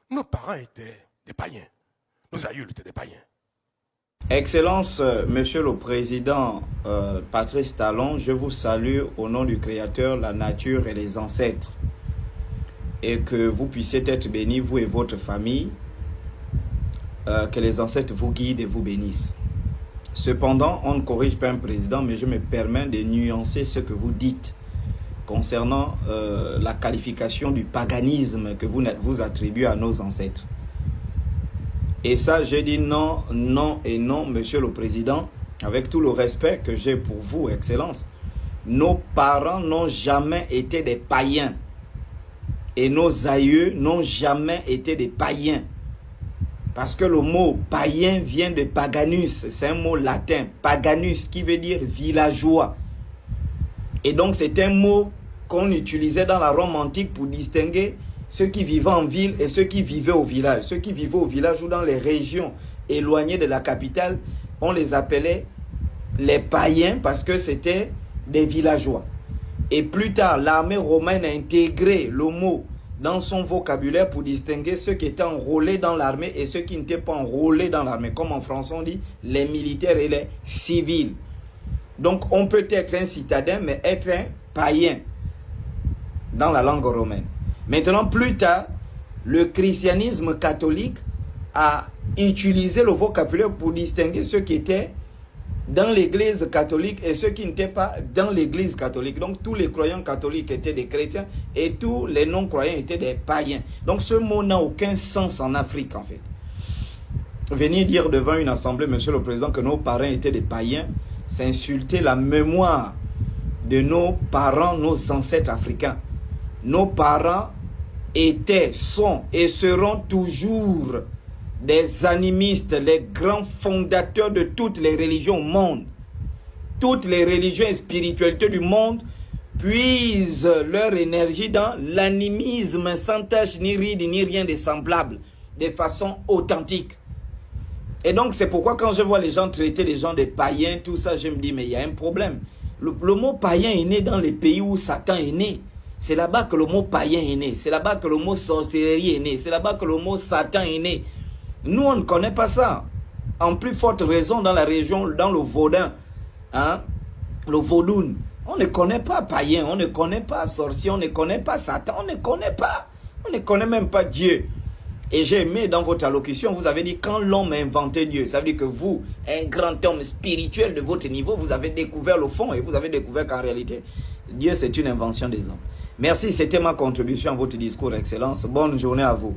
Nos parents étaient des païens. Nos aïeuls étaient des païens. Excellence, Monsieur le Président Patrice Talon, je vous salue au nom du Créateur, la nature et les ancêtres. Et que vous puissiez être bénis, vous et votre famille, que les ancêtres vous guident et vous bénissent. Cependant, on ne corrige pas un président, mais je me permets de nuancer ce que vous dites concernant la qualification du paganisme que vous attribuez à nos ancêtres. Et ça, j'ai dit non, non et non, Monsieur le Président, avec tout le respect que j'ai pour vous, Excellence. Nos parents n'ont jamais été des païens. Et nos aïeux n'ont jamais été des païens. Parce que le mot païen vient de paganus, c'est un mot latin, paganus, qui veut dire villageois. Et donc c'est un mot qu'on utilisait dans la Rome antique pour distinguer ceux qui vivaient en ville et ceux qui vivaient au village. Ceux qui vivaient au village ou dans les régions éloignées de la capitale, on les appelait les païens parce que c'était des villageois. Et plus tard, l'armée romaine a intégré le mot dans son vocabulaire pour distinguer ceux qui étaient enrôlés dans l'armée et ceux qui n'étaient pas enrôlés dans l'armée. Comme en français on dit, les militaires et les civils. Donc on peut être un citadin mais être un païen dans la langue romaine. Maintenant, plus tard, le christianisme catholique a utilisé le vocabulaire pour distinguer ceux qui étaient dans l'église catholique et ceux qui n'étaient pas dans l'église catholique. Donc, tous les croyants catholiques étaient des chrétiens et tous les non-croyants étaient des païens. Donc, ce mot n'a aucun sens en Afrique, en fait. Venir dire devant une assemblée, Monsieur le Président, que nos parents étaient des païens, c'est insulter la mémoire de nos parents, nos ancêtres africains. Nos parents étaient, sont et seront toujours des animistes, les grands fondateurs de toutes les religions au monde. Toutes les religions et spiritualités du monde puisent leur énergie dans l'animisme sans tache ni ride ni rien de semblable, de façon authentique. Et donc c'est pourquoi quand je vois les gens traiter les gens de païens, tout ça, je me dis mais il y a un problème. Le mot païen est né dans les pays où Satan est né. C'est là-bas que le mot païen est né. C'est là-bas que le mot sorcellerie est né. C'est là-bas que le mot Satan est né. Nous, on ne connaît pas ça. En plus forte raison dans la région, dans le Vaudin, hein, le Vaudoun. On ne connaît pas païen, on ne connaît pas sorcier, on ne connaît pas Satan, on ne connaît pas. On ne connaît même pas Dieu. Et j'ai aimé dans votre allocution, vous avez dit quand l'homme a inventé Dieu. Ça veut dire que vous, un grand homme spirituel de votre niveau, vous avez découvert le fond et vous avez découvert qu'en réalité, Dieu c'est une invention des hommes. Merci, c'était ma contribution à votre discours, Excellence. Bonne journée à vous.